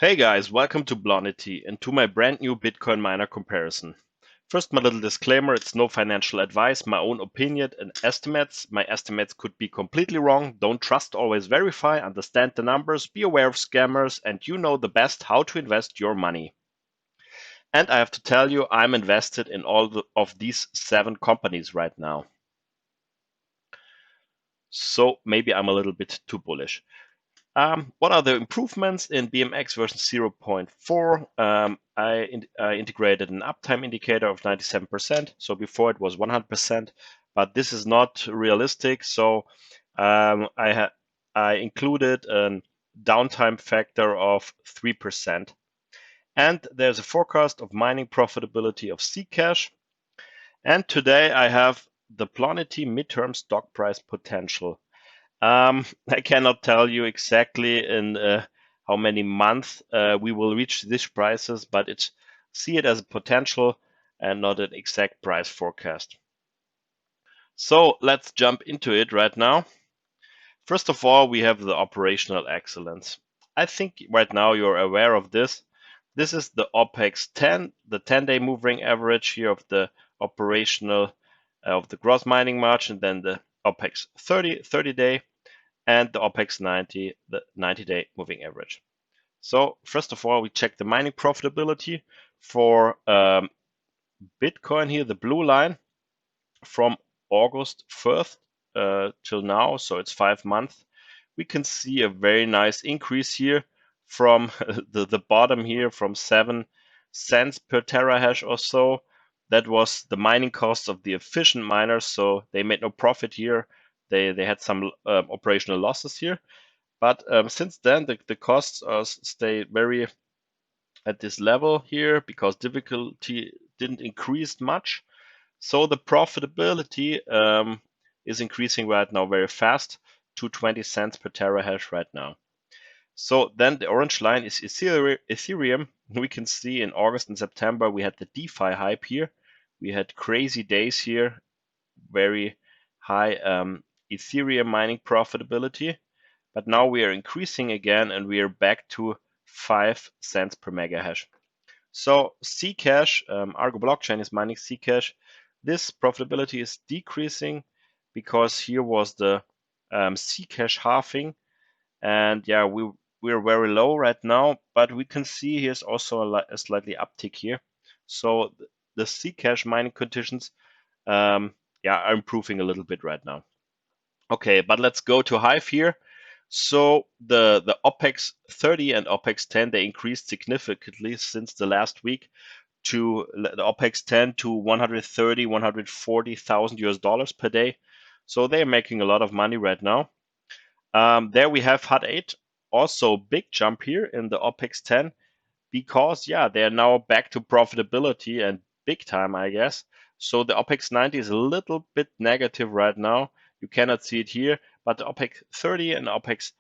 Hey guys, welcome to BLONITY and to my brand new Bitcoin miner comparison. First, my little disclaimer, it's no financial advice, my own opinion and estimates. My estimates could be completely wrong. Don't trust, always verify, understand the numbers, be aware of scammers, and you know the best how to invest your money. And I have to tell you, I'm invested in all of these 7 companies right now. So maybe I'm a little bit too bullish. What are the improvements in BMX version 0.4? I integrated an uptime indicator of 97%. So before it was 100%, but this is not realistic. So I included a downtime factor of 3%. And there's a forecast of mining profitability of Zcash. And today I have the BLONITY midterm stock price potential. I cannot tell you exactly in how many months we will reach these prices, but see it as a potential and not an exact price forecast. So let's jump into it right now. First of all, we have the operational excellence. I think right now you're aware of this. This is the OPEX 10, the 10-day moving average here of the operational of the gross mining margin, then the OPEX 30-day, and the OPEX 90, the 90-day moving average. So first of all, we check the mining profitability for Bitcoin here, the blue line, from August 1st till now, so it's 5 months. We can see a very nice increase here from the bottom here, from 7 cents per terahash or so. That was the mining cost of the efficient miners, so they made no profit here. They had some operational losses here. But since then, the costs stay very at this level here because difficulty didn't increase much. So the profitability is increasing right now very fast to 20 cents per terahash right now. So then the orange line is Ethereum. We can see in August and September we had the DeFi hype here. We had crazy days here, very high Ethereum mining profitability. But now we are increasing again and we are back to 5 cents per megahash. So Zcash, Argo Blockchain is mining Zcash. This profitability is decreasing because here was the Zcash halving. And yeah, we're very low right now, but we can see here's also a slightly uptick here. So the Zcash mining conditions are improving a little bit right now. Okay, but let's go to Hive here. So the OPEX 30 and OPEX 10, they increased significantly since the last week to the OPEX 10 to 130, 140,000 US dollars per day. So they're making a lot of money right now. There we have HODL, also big jump here in the OPEX 10 because they're now back to profitability and big time, I guess. So the OPEX 90 is a little bit negative right now. You cannot see it here, but the OPEX 30 and OPEX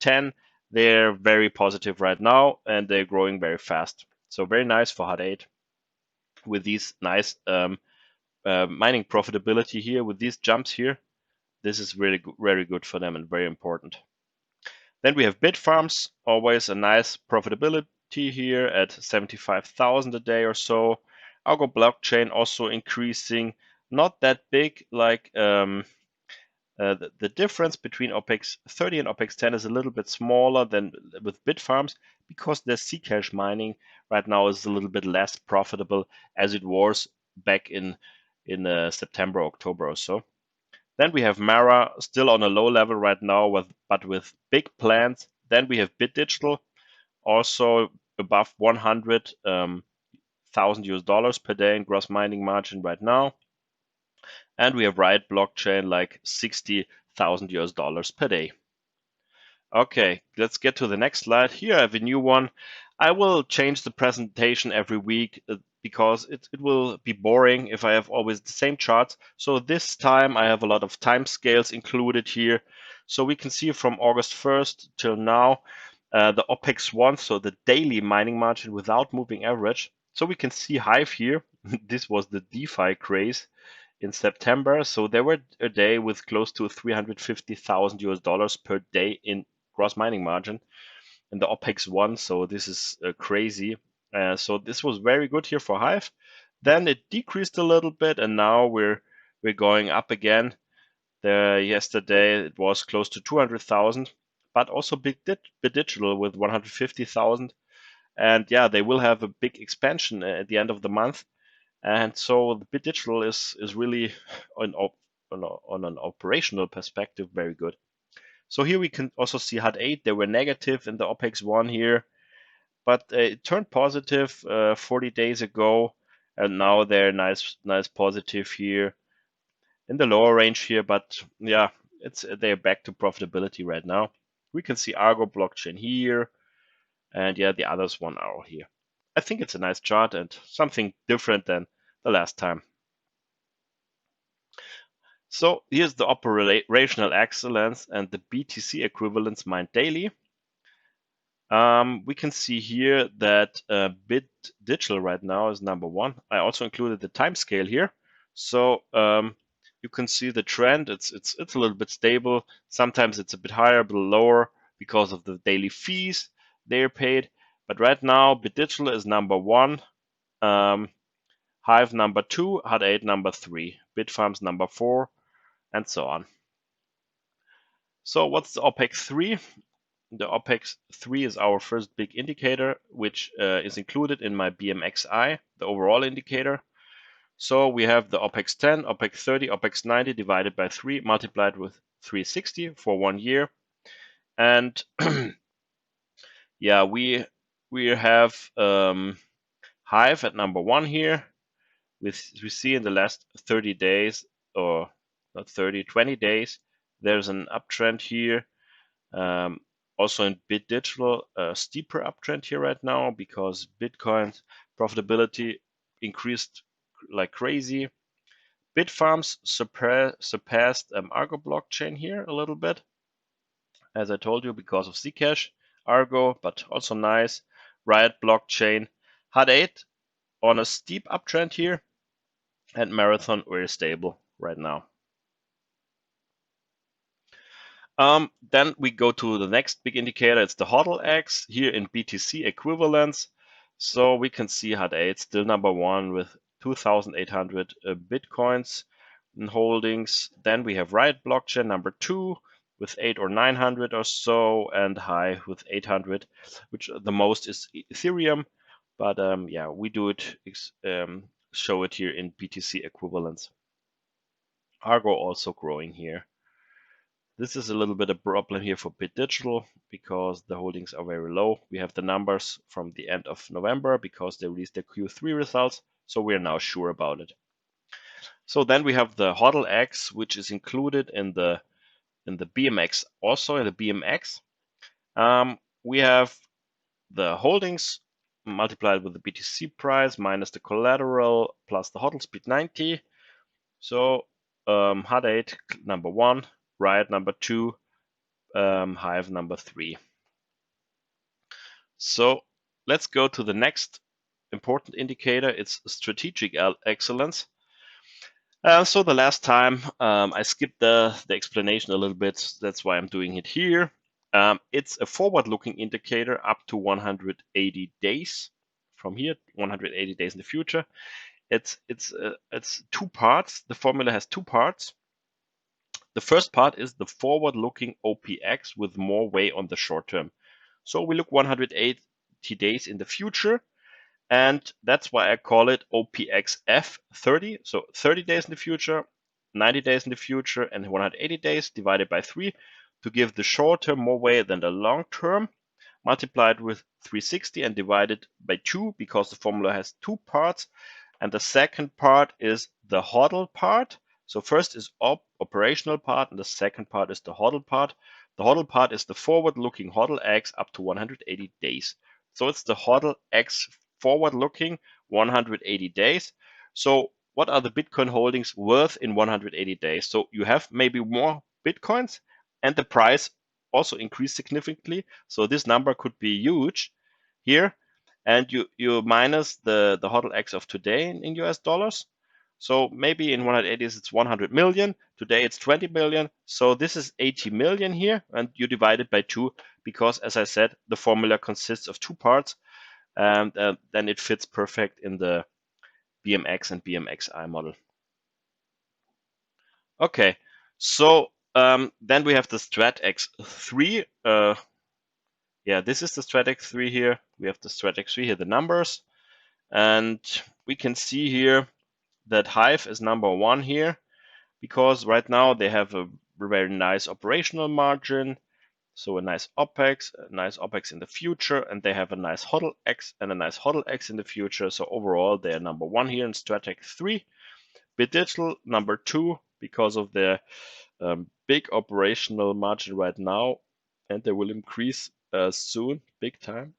10, they're very positive right now and they're growing very fast. So very nice for HODL with these nice mining profitability here, with these jumps here. This is really very good for them and very important. Then we have Bitfarms, always a nice profitability here at 75,000 a day or so. Argo Blockchain also increasing, not that big. Like the difference between OPEX 30 and OPEX 10 is a little bit smaller than with Bitfarms because their Zcash mining right now is a little bit less profitable as it was back in September, October or so. Then we have Mara, still on a low level right now, but with big plans. Then we have BitDigital, also above 100,000 US dollars per day in gross mining margin right now. And we have Riot Blockchain, like 60,000 US dollars per day. Okay, let's get to the next slide. Here I have a new one. I will change the presentation every week because it will be boring if I have always the same charts. So this time I have a lot of time scales included here. So we can see from August 1st till now the OPEX 1, so the daily mining margin without moving average. So we can see Hive here. This was the DeFi craze in September. So there were a day with close to 350,000 US dollars per day in gross mining margin. in the OPEX 1, so this is crazy. So this was very good here for Hive. Then it decreased a little bit, and now we're going up again. Yesterday it was close to 200,000, but also Bit Digital with 150,000. And yeah, they will have a big expansion at the end of the month. And so the Bit Digital is really on an operational perspective very good. So here we can also see HOD8. They were negative in the OPEX 1 here, but it turned positive 40 days ago, and now they're nice positive here in the lower range here. But yeah, they're back to profitability right now. We can see Argo Blockchain here, and yeah, the others 1 hour here. I think it's a nice chart and something different than the last time. So here's the operational excellence and the BTC equivalents mined daily. We can see here that Bit Digital right now is number 1. I also included the time scale here, so you can see the trend. It's a little bit stable. Sometimes it's a bit higher, but lower because of the daily fees they're paid. But right now, Bit Digital is number 1, Hive number 2, HOD8 number 3, Bitfarms number 4, and so on. So what's the OPEX 3? The OPEX 3 is our first big indicator, which is included in my BMXI, the overall indicator. So we have the OPEX 10, OPEX 30, OPEX 90 divided by 3 multiplied with 360 for 1 year. And yeah, we have Hive at number 1 here. We see in the last 30 days, or not 30, 20 days, there's an uptrend here. Also in Bit Digital, a steeper uptrend here right now because Bitcoin's profitability increased like crazy. Bitfarms surpassed Argo Blockchain here a little bit, as I told you, because of Zcash, Argo, but also nice. Riot Blockchain, HOD8 on a steep uptrend here, and Marathon very stable right now. Then we go to the next big indicator. It's the HODLX here in BTC equivalents. So we can see HOD8 still number 1 with 2,800 Bitcoins in holdings. Then we have Riot Blockchain number 2 with 800 or 900 or so, and Hive with 800, which the most is Ethereum. But yeah, we do it, show it here in BTC equivalents. Argo also growing here. This is a little bit of a problem here for Bit Digital because the holdings are very low. We have the numbers from the end of November because they released their Q3 results, so we are now sure about it. So then we have the HODLX, which is included in the BMX, also in the BMX. We have the holdings multiplied with the BTC price minus the collateral plus the HODL speed 90. So HOD8 number 1, Riot number 2, Hive number 3. So let's go to the next important indicator. It's strategic excellence. So the last time I skipped the explanation a little bit. That's why I'm doing it here. It's a forward-looking indicator up to 180 days from here, 180 days in the future. It's 2 parts. The formula has 2 parts. The first part is the forward-looking OPX with more weight on the short term. So we look 180 days in the future, and that's why I call it OPXf30. So 30 days in the future, 90 days in the future, and 180 days divided by 3 to give the short term more weight than the long term, multiplied with 360 and divided by 2 because the formula has 2 parts. And the second part is the HODL part. So first is operational part, and the second part is the HODL part. The HODL part is the forward-looking HODLX up to 180 days. So it's the HODLX forward-looking 180 days. So what are the Bitcoin holdings worth in 180 days? So you have maybe more Bitcoins, and the price also increased significantly. So this number could be huge here. And you minus the HODLX of today in US dollars. So maybe in 180s it's 100 million. Today it's 20 million. So this is 80 million here, and you divide it by 2 because, as I said, the formula consists of 2 parts, and then it fits perfect in the BMX and BMXi model. Okay, so then we have the StratX3. Yeah, this is the StratX3 here. We have the StratX3 here, the numbers, and we can see here that Hive is number 1 here, because right now they have a very nice operational margin, so a nice OPEX in the future, and they have a nice HODLX and a nice HODLX in the future. So overall, they are number 1 here in StratX3. BitDigital number 2 because of their big operational margin right now, and they will increase soon, big time.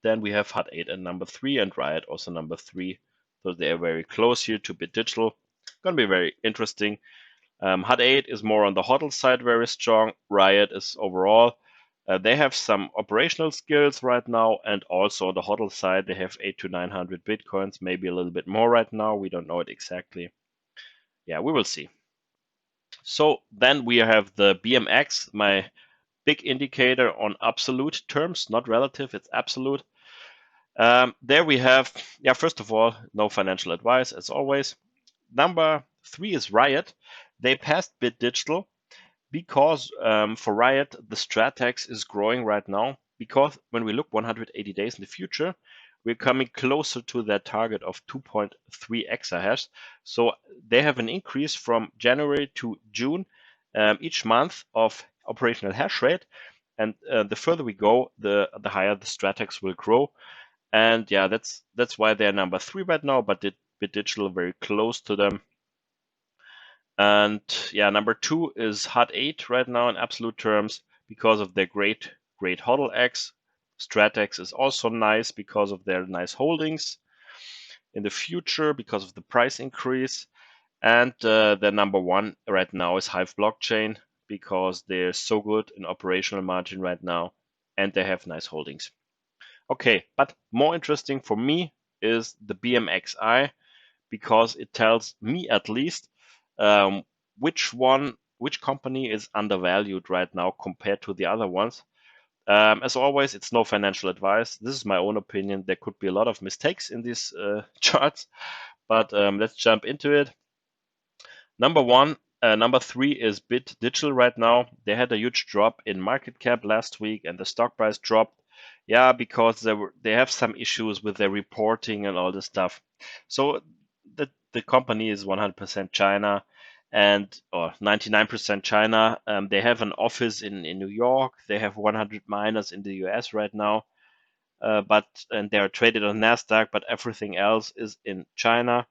Then we have HUD8 and number 3, and Riot also number 3. So they are very close here to BitDigital. Gonna be very interesting. HUD8 is more on the HODL side, very strong. Riot is overall. They have some operational skills right now, and also on the HODL side, they have 800 to 900 bitcoins, maybe a little bit more right now. We don't know it exactly. Yeah, we will see. So then we have the BMX, my big indicator on absolute terms, not relative, it's absolute. There we have, yeah, first of all, no financial advice as always. Number 3 is Riot. They passed BitDigital because for Riot, the StratX is growing right now, because when we look 180 days in the future, we're coming closer to that target of 2.3 exahash. So they have an increase from January to June each month of operational hash rate. And the further we go, the higher the StratX will grow. And yeah, that's why they're number 3 right now, but BitDigital very close to them. And yeah, number 2 is HUD8 right now in absolute terms because of their great HODLX. StratX is also nice because of their nice holdings in the future because of the price increase. And the number 1 right now is Hive Blockchain because they're so good in operational margin right now and they have nice holdings. Okay, but more interesting for me is the BMXI because it tells me at least which company is undervalued right now compared to the other ones. As always, it's no financial advice. This is my own opinion. There could be a lot of mistakes in these charts, but let's jump into it. Number 3 is BitDigital right now. They had a huge drop in market cap last week, and the stock price dropped. Yeah, because they have some issues with their reporting and all this stuff. So the company is 100% China, or 99% China. They have an office in New York. They have 100 miners in the US right now, and they are traded on Nasdaq. But everything else is in China.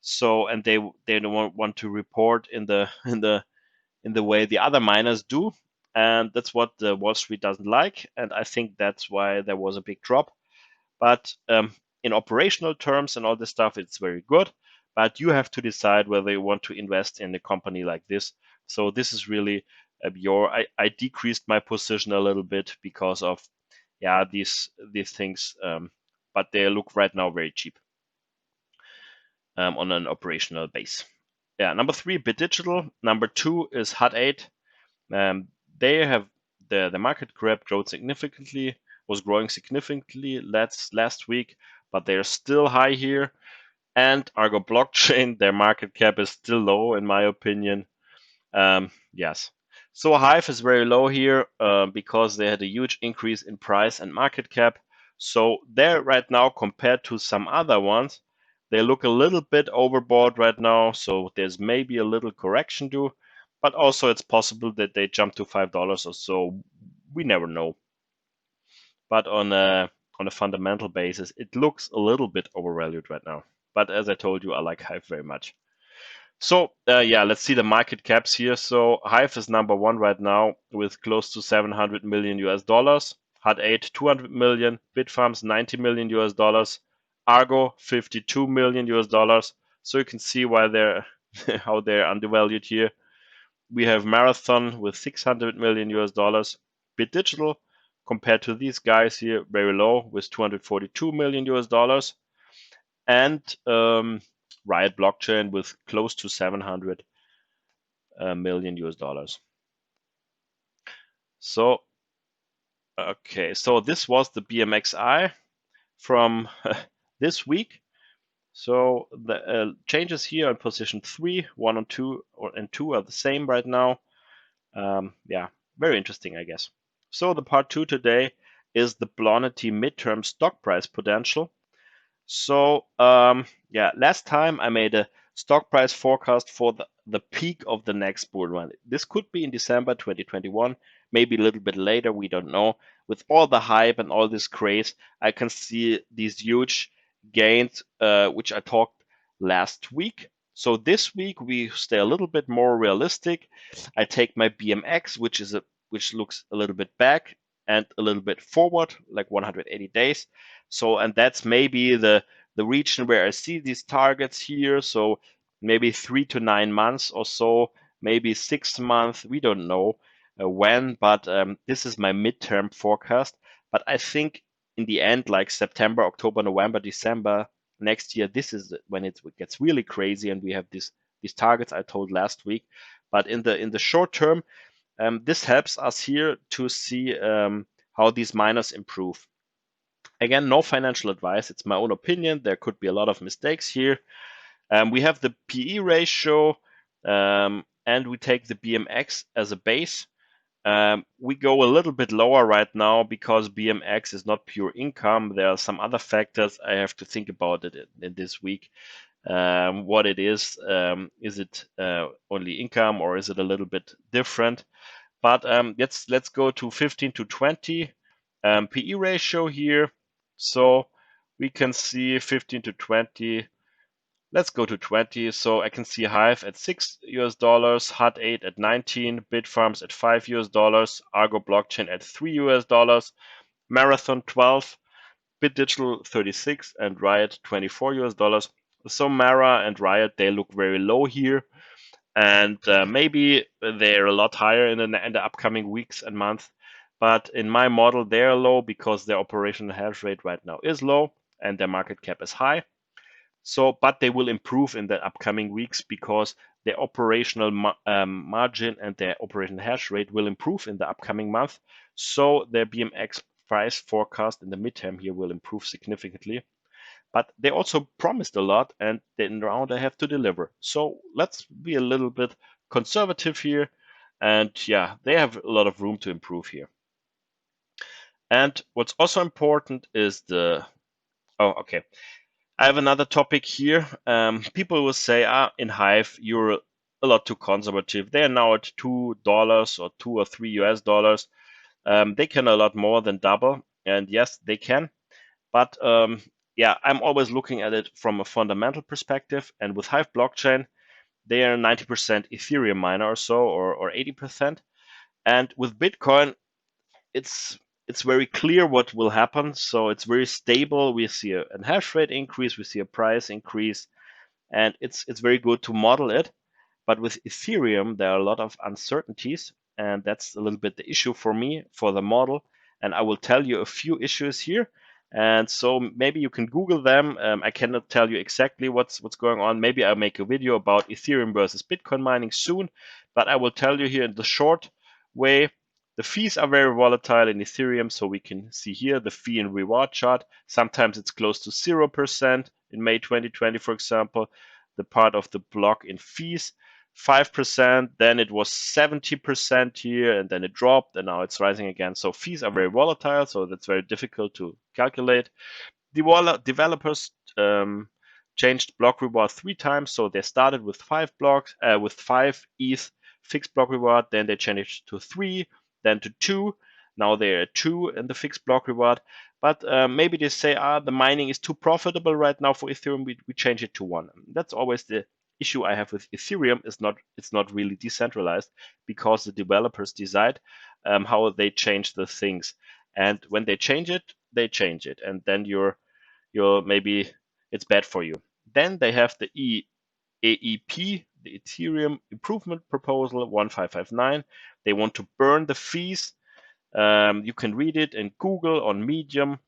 So and they don't want to report in the way the other miners do, and that's what the Wall Street doesn't like. And I think that's why there was a big drop. But in operational terms and all this stuff, it's very good. But you have to decide whether you want to invest in a company like this. So this is really I decreased my position a little bit because of these things, but they look right now very cheap on an operational base. Yeah, number 3, BitDigital. Number 2 is HUD8. They have the market cap was growing significantly last week, but they're still high here. And Argo Blockchain, their market cap is still low, in my opinion. Yes. So Hive is very low here because they had a huge increase in price and market cap. So they're right now, compared to some other ones, they look a little bit overbought right now. So there's maybe a little correction due, but also it's possible that they jump to $5 or so. We never know. But on a fundamental basis, it looks a little bit overvalued right now. But as I told you, I like Hive very much. So let's see the market caps here. So Hive is number 1 right now with close to 700 million US dollars. HUD8 200 million, Bitfarms 90 million US dollars, Argo 52 million US dollars. So you can see why they're how they're undervalued here. We have Marathon with 600 million US dollars. BitDigital, compared to these guys here, very low with 242 million US dollars. And Riot Blockchain with close to 700 million US dollars. So, okay, so this was the BMXI from this week. So the changes here in position 3, 1 and 2, and 2 are the same right now. Yeah, very interesting, I guess. So the part 2 today is the BLONITY midterm stock price potential. So yeah, last time I made a stock price forecast for the peak of the next bull run. This could be in December 2021, maybe a little bit later, we don't know. With all the hype and all this craze, I can see these huge gains, which I talked last week. So this week we stay a little bit more realistic. I take my BMX, which looks a little bit back and a little bit forward, like 180 days. So, and that's maybe the region where I see these targets here. So maybe 3 to 9 months or so, maybe 6 months. We don't know when, but this is my midterm forecast. But I think in the end, like September, October, November, December next year, this is when it gets really crazy, and we have these targets I told last week. But in the short term, this helps us here to see how these miners improve. Again, no financial advice. It's my own opinion. There could be a lot of mistakes here. We have the PE ratio, and we take the BMX as a base. We go a little bit lower right now because BMX is not pure income. There are some other factors I have to think about it in this week. What it is it only income, or is it a little bit different? But let's go to 15 to 20 PE ratio here. So we can see 15 to 20. Let's go to 20. So I can see Hive at $6 US, HOD8 at 19, Bitfarms at $5 US, Argo Blockchain at $3 US, Marathon 12, BitDigital 36, and Riot 24 US. So Mara and Riot, they look very low here. And maybe they're a lot higher in the upcoming weeks and months. But in my model, they're low because their operational hash rate right now is low and their market cap is high. So, but they will improve in the upcoming weeks because their operational margin and their operational hash rate will improve in the upcoming month. So their BMX price forecast in the midterm here will improve significantly. But they also promised a lot, and then now they have to deliver. So let's be a little bit conservative here. And yeah, they have a lot of room to improve here. And what's also important is the, oh, okay. I have another topic here. People will say, in Hive, you're a lot too conservative. They are now at $2 or 2 or 3 US dollars. They can a lot more than double. And yes, they can. But yeah, I'm always looking at it from a fundamental perspective. And with Hive blockchain, they are 90% Ethereum miner or so, or 80%. And with Bitcoin, it's very clear what will happen. So it's very stable. We see a hash rate increase, we see a price increase, and it's very good to model it. But with Ethereum, there are a lot of uncertainties, and that's a little bit the issue for me for the model. And I will tell you a few issues here. And so maybe you can Google them. I cannot tell you exactly what's going on. Maybe I'll make a video about Ethereum versus Bitcoin mining soon. But I will tell you here in the short way, the fees are very volatile in Ethereum. So we can see here the fee and reward chart. Sometimes it's close to 0% in May 2020, for example, the part of the block in fees. 5%, then it was 70% here, and then it dropped, and now it's rising again. So fees are very volatile, so that's very difficult to calculate. Developers changed block reward 3 times, so they started with 5 blocks, with 5 ETH fixed block reward, then they changed it to 3, then to 2. Now they're at 2 in the fixed block reward. But maybe they say, the mining is too profitable right now for Ethereum, we change it to 1. That's always the issue I have with Ethereum. It's not really decentralized because the developers decide how they change the things, and when they change it, and then you're maybe it's bad for you. Then they have the AEP, the Ethereum Improvement Proposal 1559. They want to burn the fees. You can read it in Google on Medium.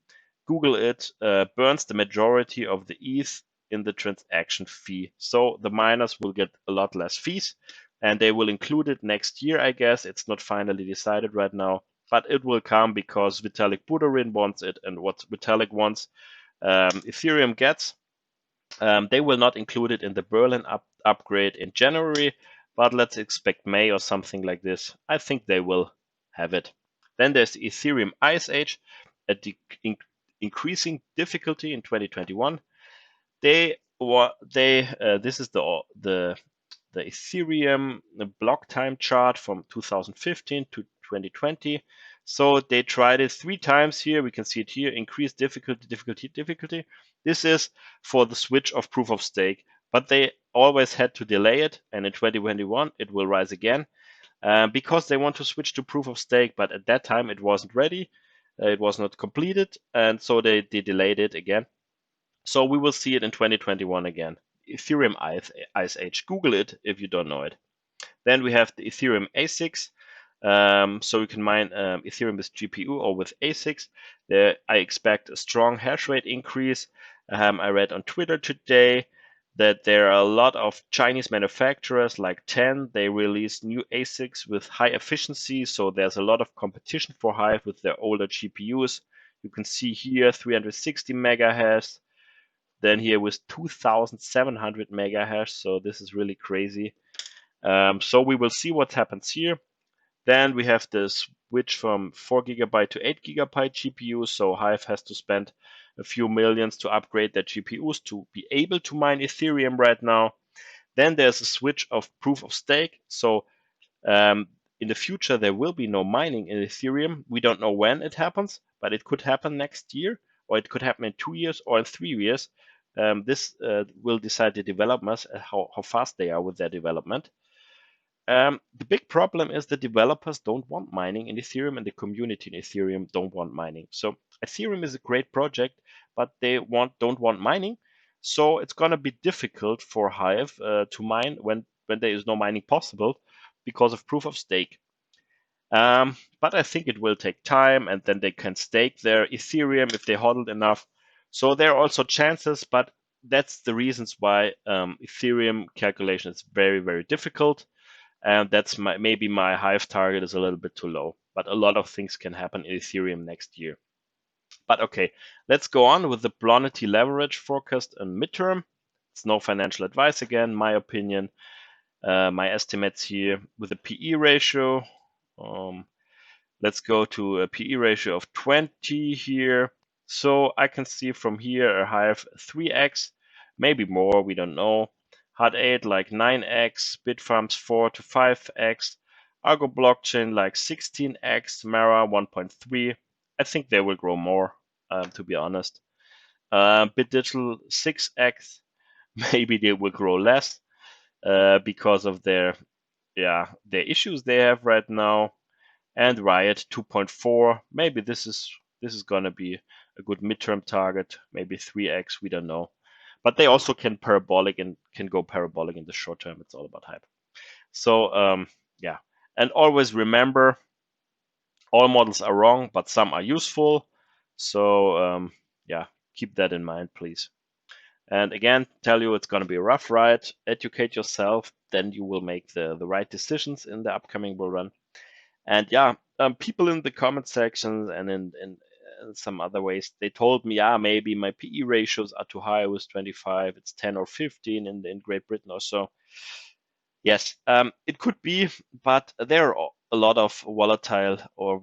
Google it. Burns the majority of the ETH in the transaction fee. So the miners will get a lot less fees, and they will include it next year, I guess. It's not finally decided right now, but it will come because Vitalik Buterin wants it, and what Vitalik wants, Ethereum gets. They will not include it in the Berlin upgrade in January, but let's expect May or something like this. I think they will have it. Then there's the Ethereum Ice Age, increasing difficulty in 2021. This is the Ethereum block time chart from 2015 to 2020. So they tried it 3 times here. We can see it here, increased difficulty. This is for the switch of proof of stake, but they always had to delay it. And in 2021, it will rise again because they want to switch to proof of stake. But at that time, it wasn't ready. It was not completed. And so they delayed it again. So we will see it in 2021 again. Ethereum Ice Age. Google it if you don't know it. Then we have the Ethereum ASICs. So you can mine Ethereum with GPU or with ASICs. There, I expect a strong hash rate increase. I read on Twitter today that there are a lot of Chinese manufacturers like 10. They release new ASICs with high efficiency. So there's a lot of competition for Hive with their older GPUs. You can see here 360 megahash. Then here with 2,700 megahash. So this is really crazy. So we will see what happens here. Then we have the switch from 4 gigabyte to 8 gigabyte GPUs. So Hive has to spend a few millions to upgrade their GPUs to be able to mine Ethereum right now. Then there's a switch of proof of stake. So in the future, there will be no mining in Ethereum. We don't know when it happens, but it could happen next year, or it could happen in 2 years or in 3 years. This will decide the developers how fast they are with their development. The big problem is the developers don't want mining in Ethereum, and the community in Ethereum don't want mining. So Ethereum is a great project, but they don't want mining. So it's going to be difficult for Hive to mine when there is no mining possible because of proof of stake. But I think it will take time, and then they can stake their Ethereum if they hodled enough. So there are also chances, but that's the reasons why Ethereum calculation is very, very difficult. And that's maybe my Hive target is a little bit too low. But a lot of things can happen in Ethereum next year. But okay, let's go on with the BLONITY leverage forecast and midterm. It's no financial advice again, my opinion. My estimates here with a PE ratio. Let's go to a PE ratio of 20 here. So I can see from here a Hive 3x, maybe more, we don't know. HODL like 9x, Bitfarms 4 to 5x, Argo Blockchain like 16x, Mara 1.3. I think they will grow more, to be honest. BitDigital 6x, maybe they will grow less because of their issues they have right now. And Riot 2.4. Maybe this is gonna be a good midterm target. Maybe 3x. We don't know. But they also can parabolic and can go parabolic in the short term. It's all about hype. So yeah, and always remember, all models are wrong, but some are useful. So yeah, keep that in mind, please. And again, tell you it's going to be a rough ride. Educate yourself, then you will make the right decisions in the upcoming bull run. And yeah, people in the comment sections and in some other ways, they told me, maybe my PE ratios are too high with 25. It's 10 or 15 in Great Britain or so. Yes, it could be, but there are a lot of volatile or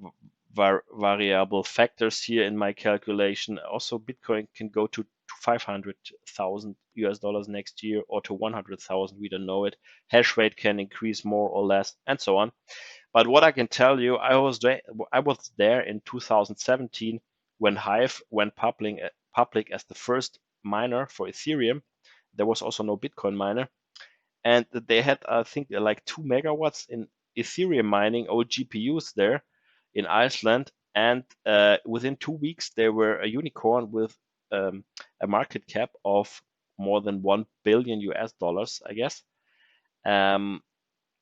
variable factors here in my calculation. Also, Bitcoin can go to 500,000 US dollars next year or to 100,000. We don't know it. Hash rate can increase more or less, and so on. But what I can tell you, I was there in 2017 when Hive went public as the first miner for Ethereum. There was also no Bitcoin miner, and they had, I think, like 2 megawatts in Ethereum mining, old GPUs there in Iceland. And within 2 weeks, they were a unicorn with a market cap of more than 1 billion US dollars, I guess.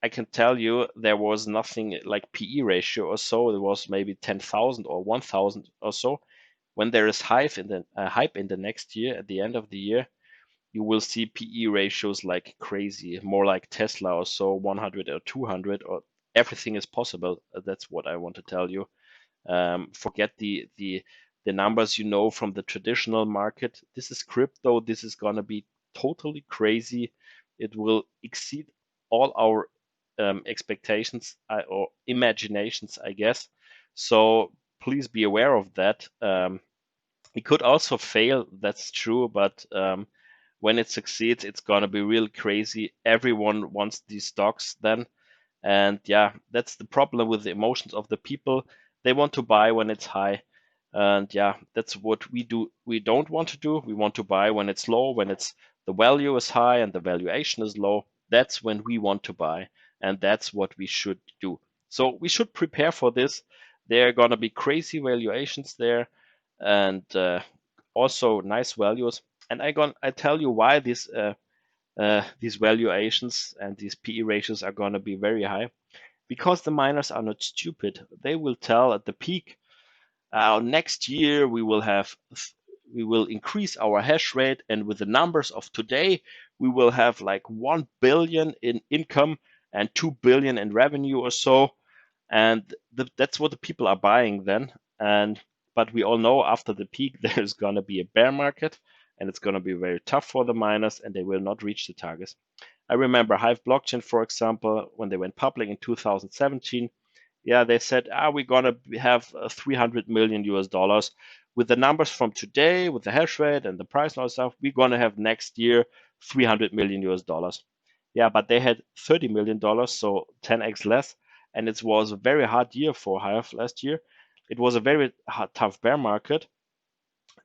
I can tell you there was nothing like PE ratio or so. There was maybe 10,000 or 1,000 or so. When there is hype in the next year, at the end of the year, you will see PE ratios like crazy, more like Tesla or so, 100 or 200, or everything is possible. That's what I want to tell you. Forget the numbers you know from the traditional market. This is crypto. This is gonna be totally crazy. It will exceed all our expectations or imaginations, I guess. So please be aware of that. It could also fail. That's true, but when it succeeds, it's gonna be real crazy. Everyone wants these stocks then. And yeah, that's the problem with the emotions of the people. They want to buy when it's high. And yeah, that's what we do. We don't want to do. We want to buy when it's low, when it's the value is high and the valuation is low. That's when we want to buy. And that's what we should do. So we should prepare for this. There are gonna be crazy valuations there and also nice values. And I tell you why these valuations and these PE ratios are going to be very high, because the miners are not stupid. They will tell at the peak, next year we will increase our hash rate, and with the numbers of today, we will have like 1 billion in income and 2 billion in revenue or so, and that's what the people are buying then. But we all know after the peak there's going to be a bear market, and it's going to be very tough for the miners, and they will not reach the targets. I remember Hive Blockchain, for example, when they went public in 2017. Yeah, they said, we're going to have 300 million US dollars. With the numbers from today, with the hash rate and the price and all stuff, we're going to have next year 300 million US dollars. Yeah, but they had $30 million, so 10x less. And it was a very hard year for Hive last year. It was a very tough bear market,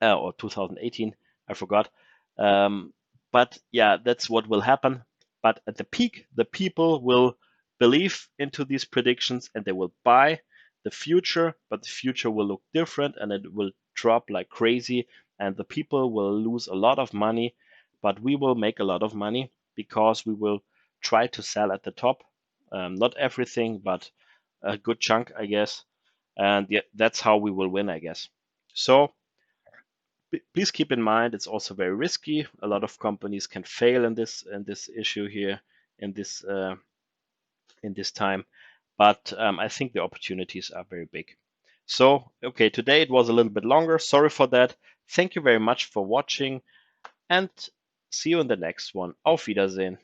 or 2018, I forgot. But yeah, that's what will happen. But at the peak, the people will believe into these predictions and they will buy the future, but the future will look different and it will drop like crazy, and the people will lose a lot of money, but we will make a lot of money because we will try to sell at the top. Not everything, but a good chunk, I guess. And yeah, that's how we will win, I guess. So please keep in mind it's also very risky. A lot of companies can fail in this issue here in this time, but I think the opportunities are very big. So okay, today it was a little bit longer. Sorry for that. Thank you very much for watching, and see you in the next one. Auf Wiedersehen.